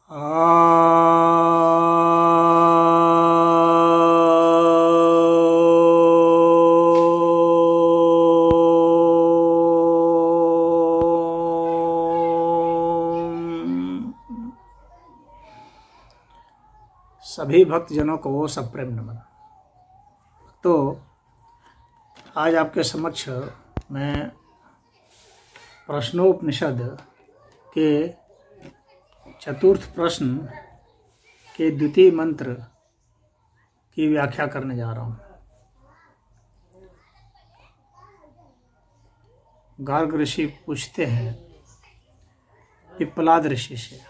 सभी भक्तजनों को सप्रेम नमन। तो आज आपके समक्ष मैं प्रश्नोपनिषद के चतुर्थ प्रश्न के द्वितीय मंत्र की व्याख्या करने जा रहा हूँ। गार्ग ऋषि पूछते हैं पिप्पलाद ऋषि से।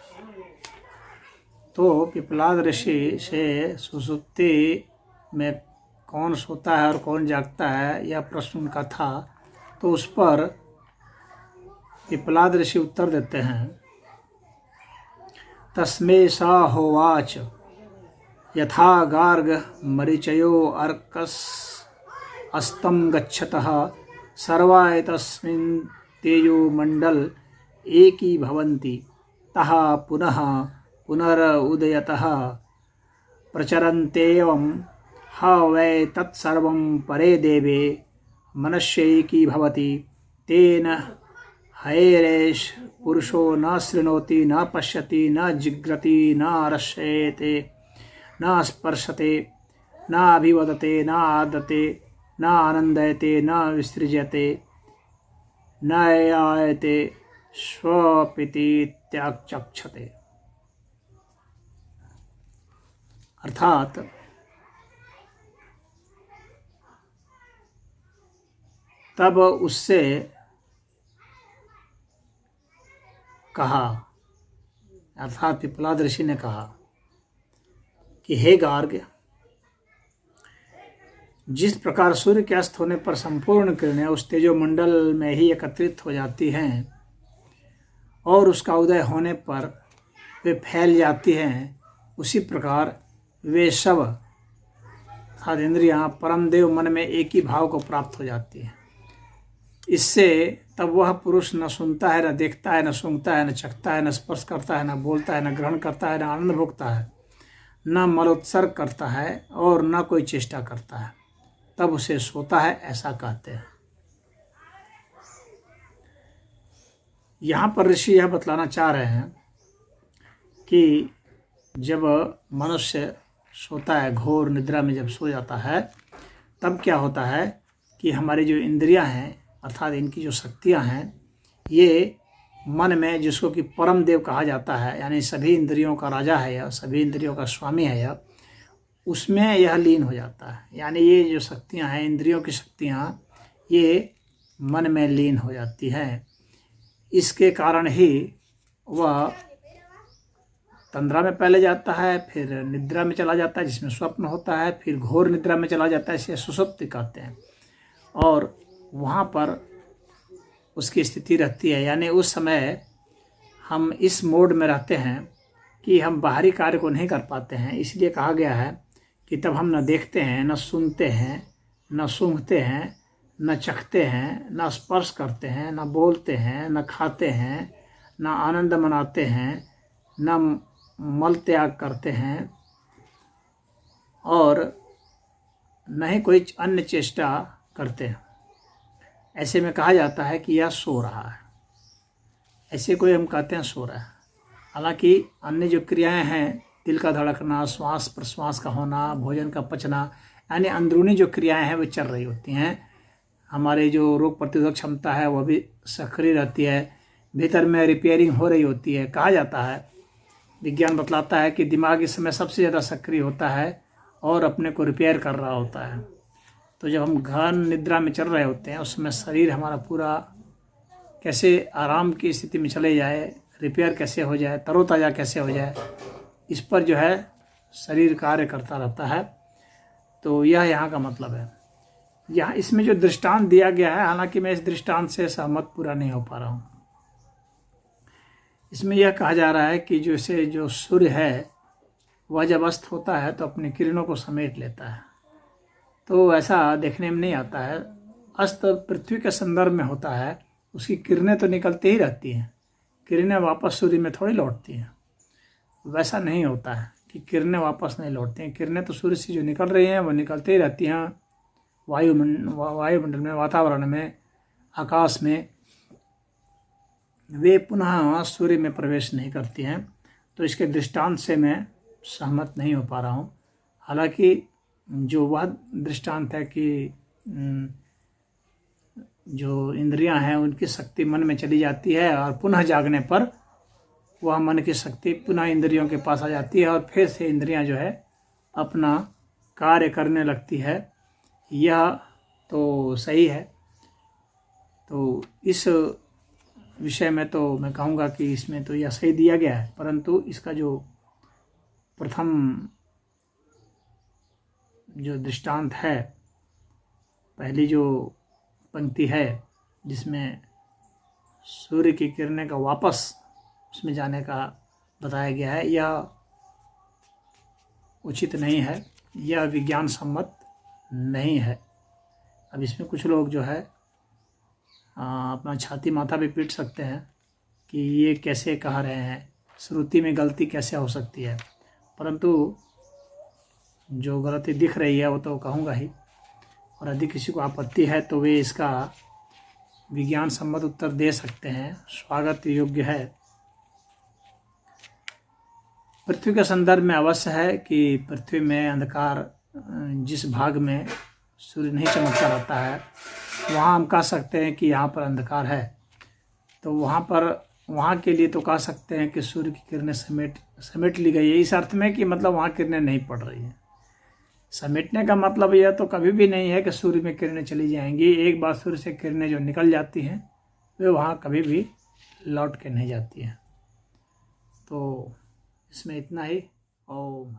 तो पिप्पलाद ऋषि से सुषुप्ति में कौन सोता है और कौन जागता है, यह प्रश्न उनका था। तो उस पर पिप्पलाद ऋषि उत्तर देते हैं, तस्मै स होवाच यथा गार्ग मरीचयो अर्कस अस्तं गच्छतः सर्वा एतस्मिन् तेजोमण्डल एकी भवन्ति तः पुनः पुनरुदयतः प्रचरन्त्येवं ह वै तत्सर्वं परे देवे मनुष्यैकी भवति तेन हयेरेष पुरुषो न शृणोति न पश्यति न जिघ्रति न रश्यते न स्पर्शते न अभिवदते न आदते न आनन्दयते न विसृज्यते न यायते स्वपिति त्यागचक्षते। अर्थात तब उससे कहा, अर्थात पिप्पलाद ऋषि ने कहा कि हे गार्ग, जिस प्रकार सूर्य के अस्त होने पर संपूर्ण किरणें उस तेजोमंडल में ही एकत्रित हो जाती हैं और उसका उदय होने पर वे फैल जाती हैं, उसी प्रकार वे सब अर्थात इंद्रियां परमदेव मन में एक ही भाव को प्राप्त हो जाती हैं। इससे तब वह पुरुष न सुनता है, न देखता है, न सूंघता है, न चखता है, न स्पर्श करता है, न बोलता है, न ग्रहण करता है, न आनंद भोगता है, न मलोत्सर्ग करता है और न कोई चेष्टा करता है, तब उसे सोता है, ऐसा कहते हैं। यहाँ पर ऋषि यह बतलाना चाह रहे हैं कि जब मनुष्य सोता है, घोर निद्रा में जब सो जाता है, तब क्या होता है कि हमारी जो इंद्रियां हैं अर्थात इनकी जो शक्तियां हैं, ये मन में, जिसको कि परम देव कहा जाता है, यानी सभी इंद्रियों का राजा है या सभी इंद्रियों का स्वामी है या, उसमें यह लीन हो जाता है। यानी ये जो शक्तियां हैं, इंद्रियों की शक्तियां, ये मन में लीन हो जाती हैं। इसके कारण ही वह तंद्रा में पहले जाता है, फिर निद्रा में चला जाता है जिसमें स्वप्न होता है, फिर घोर निद्रा में चला जाता है, इसे सुषुप्ति कहते हैं। और वहाँ पर उसकी स्थिति रहती है, यानी उस समय हम इस मोड में रहते हैं कि हम बाहरी कार्य को नहीं कर पाते हैं। इसलिए कहा गया है कि तब हम न देखते हैं, न सुनते हैं, न सूंघते हैं, न चखते हैं, न स्पर्श करते हैं, न बोलते हैं, न खाते हैं, न आनंद मनाते हैं, न मल त्याग करते हैं और न ही कोई अन्य चेष्टा करते हैं। ऐसे में कहा जाता है कि यह सो रहा है, ऐसे कोई हम कहते हैं सो रहा है। हालांकि अन्य जो क्रियाएं हैं, दिल का धड़कना, श्वास प्रश्वास का होना, भोजन का पचना, यानी अंदरूनी जो क्रियाएं हैं वे चल रही होती हैं। हमारे जो रोग प्रतिरोधक क्षमता है वह भी सक्रिय रहती है, भीतर में रिपेयरिंग हो रही होती है। कहा जाता है, विज्ञान बतलाता है कि दिमाग इस समय सबसे ज़्यादा सक्रिय होता है और अपने को रिपेयर कर रहा होता है। तो जब हम गहन निद्रा में चल रहे होते हैं, उसमें शरीर हमारा पूरा कैसे आराम की स्थिति में चले जाए, रिपेयर कैसे हो जाए, तरोताज़ा कैसे हो जाए, इस पर जो है शरीर कार्य करता रहता है। तो यह यहाँ का मतलब है। यहाँ इसमें जो दृष्टांत दिया गया है, हालांकि मैं इस दृष्टांत से सहमत पूरा नहीं हो पा रहा हूँ। इसमें यह कहा जा रहा है कि जैसे जो सूर्य है वह जब अस्त होता है तो अपनी किरणों को समेट लेता है, तो ऐसा देखने में नहीं आता है। अस्त पृथ्वी के संदर्भ में होता है, उसकी किरणें तो निकलती ही रहती हैं, किरणें वापस सूर्य में थोड़ी लौटती हैं। वैसा नहीं होता है कि किरणें वापस नहीं लौटती हैं। किरणें तो सूर्य से जो निकल रही हैं वो निकलते ही रहती हैं वायुमंडल में, वातावरण में, आकाश में, वे पुनः सूर्य में प्रवेश नहीं करती हैं। तो इसके दृष्टांत से मैं सहमत नहीं हो पा रहा हूँ। हालांकि जो वह दृष्टांत है कि जो इंद्रियां हैं उनकी शक्ति मन में चली जाती है और पुनः जागने पर वह मन की शक्ति पुनः इंद्रियों के पास आ जाती है और फिर से इंद्रियां जो है अपना कार्य करने लगती है, यह तो सही है। तो इस विषय में तो मैं कहूँगा कि इसमें तो यह सही दिया गया है, परंतु इसका जो प्रथम जो दृष्टांत है, पहली जो पंक्ति है जिसमें सूर्य की किरणें का वापस उसमें जाने का बताया गया है, यह उचित नहीं है, यह विज्ञान सम्मत नहीं है। अब इसमें कुछ लोग जो है अपना छाती माथा भी पीट सकते हैं कि ये कैसे कह रहे हैं, श्रुति में गलती कैसे हो सकती है, परंतु जो गलती दिख रही है वो तो कहूँगा ही। और यदि किसी को आपत्ति है तो वे इसका विज्ञान सम्मत उत्तर दे सकते हैं, स्वागत योग्य है। पृथ्वी के संदर्भ में अवश्य है कि पृथ्वी में अंधकार, जिस भाग में सूर्य नहीं चमकता रहता है वहाँ हम कह सकते हैं कि यहाँ पर अंधकार है, तो वहाँ के लिए तो कह सकते हैं कि सूर्य की किरणें समेट ली गई है, इस अर्थ में कि मतलब वहाँ किरणें नहीं पड़ रही हैं। समेटने का मतलब यह तो कभी भी नहीं है कि सूर्य में किरणें चली जाएंगी। एक बार सूर्य से किरणें जो निकल जाती हैं वे वहाँ कभी भी लौट के नहीं जाती हैं। तो इसमें इतना ही। ओम।